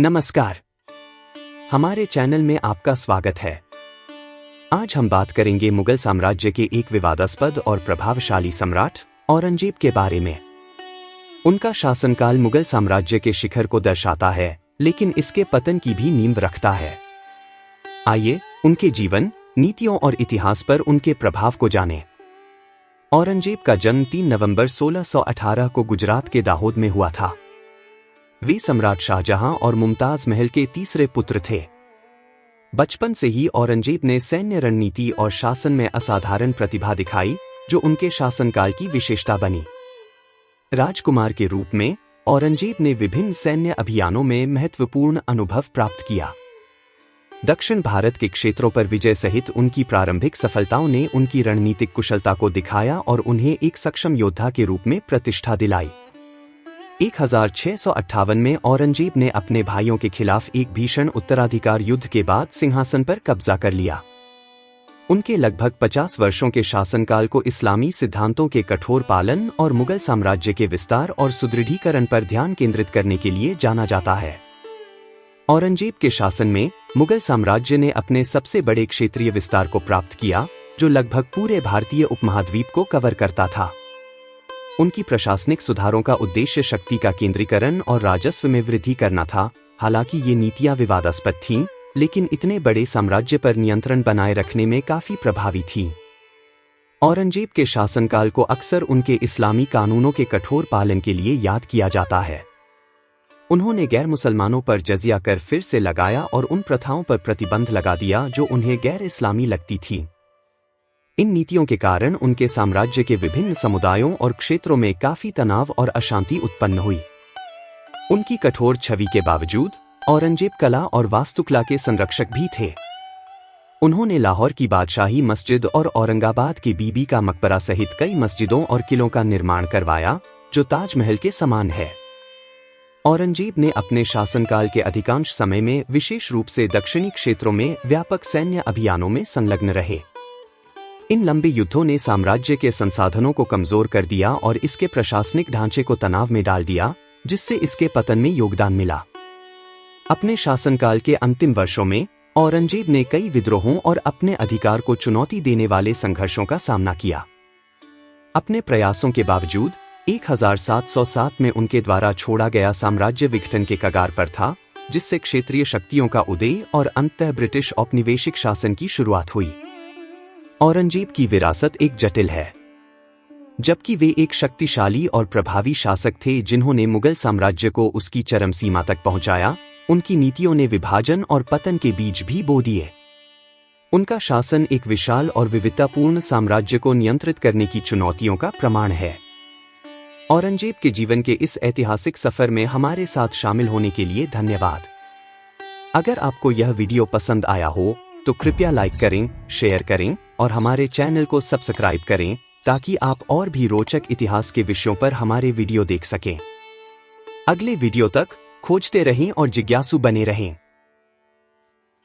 नमस्कार। हमारे चैनल में आपका स्वागत है। आज हम बात करेंगे मुगल साम्राज्य के एक विवादास्पद और प्रभावशाली सम्राट औरंगजेब के बारे में। उनका शासनकाल मुगल साम्राज्य के शिखर को दर्शाता है, लेकिन इसके पतन की भी नींव रखता है। आइए उनके जीवन, नीतियों और इतिहास पर उनके प्रभाव को जानें। औरंगजेब का जन्म 3 नवंबर 1618 को गुजरात के दाहोद में हुआ था। वे सम्राट शाहजहां और मुमताज महल के तीसरे पुत्र थे। बचपन से ही औरंगजेब ने सैन्य रणनीति और शासन में असाधारण प्रतिभा दिखाई, जो उनके शासनकाल की विशेषता बनी। राजकुमार के रूप में औरंगजेब ने विभिन्न सैन्य अभियानों में महत्वपूर्ण अनुभव प्राप्त किया। दक्षिण भारत के क्षेत्रों पर विजय सहित उनकी प्रारंभिक सफलताओं ने उनकी रणनीतिक कुशलता को दिखाया और उन्हें एक सक्षम योद्धा के रूप में प्रतिष्ठा दिलाई। 1658 में औरंगजेब ने अपने भाइयों के खिलाफ एक भीषण उत्तराधिकार युद्ध के बाद सिंहासन पर कब्जा कर लिया। उनके लगभग 50 वर्षों के शासनकाल को इस्लामी सिद्धांतों के कठोर पालन और मुगल साम्राज्य के विस्तार और सुदृढ़ीकरण पर ध्यान केंद्रित करने के लिए जाना जाता है। औरंगजेब के शासन में मुगल साम्राज्य ने अपने सबसे बड़े क्षेत्रीय विस्तार को प्राप्त किया, जो लगभग पूरे भारतीय उपमहाद्वीप को कवर करता था। उनकी प्रशासनिक सुधारों का उद्देश्य शक्ति का केंद्रीकरण और राजस्व में वृद्धि करना था। हालांकि ये नीतियां विवादास्पद थीं, लेकिन इतने बड़े साम्राज्य पर नियंत्रण बनाए रखने में काफी प्रभावी थीं। औरंगजेब के शासनकाल को अक्सर उनके इस्लामी कानूनों के कठोर पालन के लिए याद किया जाता है। उन्होंने गैर मुसलमानों पर जजिया कर फिर से लगाया और उन प्रथाओं पर प्रतिबंध लगा दिया जो उन्हें गैर इस्लामी लगती थीं। इन नीतियों के कारण उनके साम्राज्य के विभिन्न समुदायों और क्षेत्रों में काफी तनाव और अशांति उत्पन्न हुई। उनकी कठोर छवि के बावजूद औरंगजेब कला और वास्तुकला के संरक्षक भी थे। उन्होंने लाहौर की बादशाही मस्जिद और औरंगाबाद की बीबी का मकबरा सहित कई मस्जिदों और किलों का निर्माण करवाया, जो ताजमहल के समान है। औरंगजेब ने अपने शासनकाल के अधिकांश समय में विशेष रूप से दक्षिणी क्षेत्रों में व्यापक सैन्य अभियानों में संलग्न रहे। इन लंबे युद्धों ने साम्राज्य के संसाधनों को कमजोर कर दिया और इसके प्रशासनिक ढांचे को तनाव में डाल दिया, जिससे इसके पतन में योगदान मिला। अपने शासनकाल के अंतिम वर्षों में औरंगजेब ने कई विद्रोहों और अपने अधिकार को चुनौती देने वाले संघर्षों का सामना किया। अपने प्रयासों के बावजूद 1707 में उनके द्वारा छोड़ा गया साम्राज्य विघटन के कगार पर था, जिससे क्षेत्रीय शक्तियों का उदय और अंततः ब्रिटिश औपनिवेशिक शासन की शुरुआत हुई। औरंगजेब की विरासत एक जटिल है। जबकि वे एक शक्तिशाली और प्रभावी शासक थे जिन्होंने मुगल साम्राज्य को उसकी चरम सीमा तक पहुंचाया, उनकी नीतियों ने विभाजन और पतन के बीज भी बो दिए। उनका शासन एक विशाल और विविधतापूर्ण साम्राज्य को नियंत्रित करने की चुनौतियों का प्रमाण है। औरंगजेब के जीवन के इस ऐतिहासिक सफर में हमारे साथ शामिल होने के लिए धन्यवाद। अगर आपको यह वीडियो पसंद आया हो तो कृपया लाइक करें, शेयर करें और हमारे चैनल को सब्सक्राइब करें, ताकि आप और भी रोचक इतिहास के विषयों पर हमारे वीडियो देख सकें। अगले वीडियो तक खोजते रहें और जिज्ञासु बने रहें।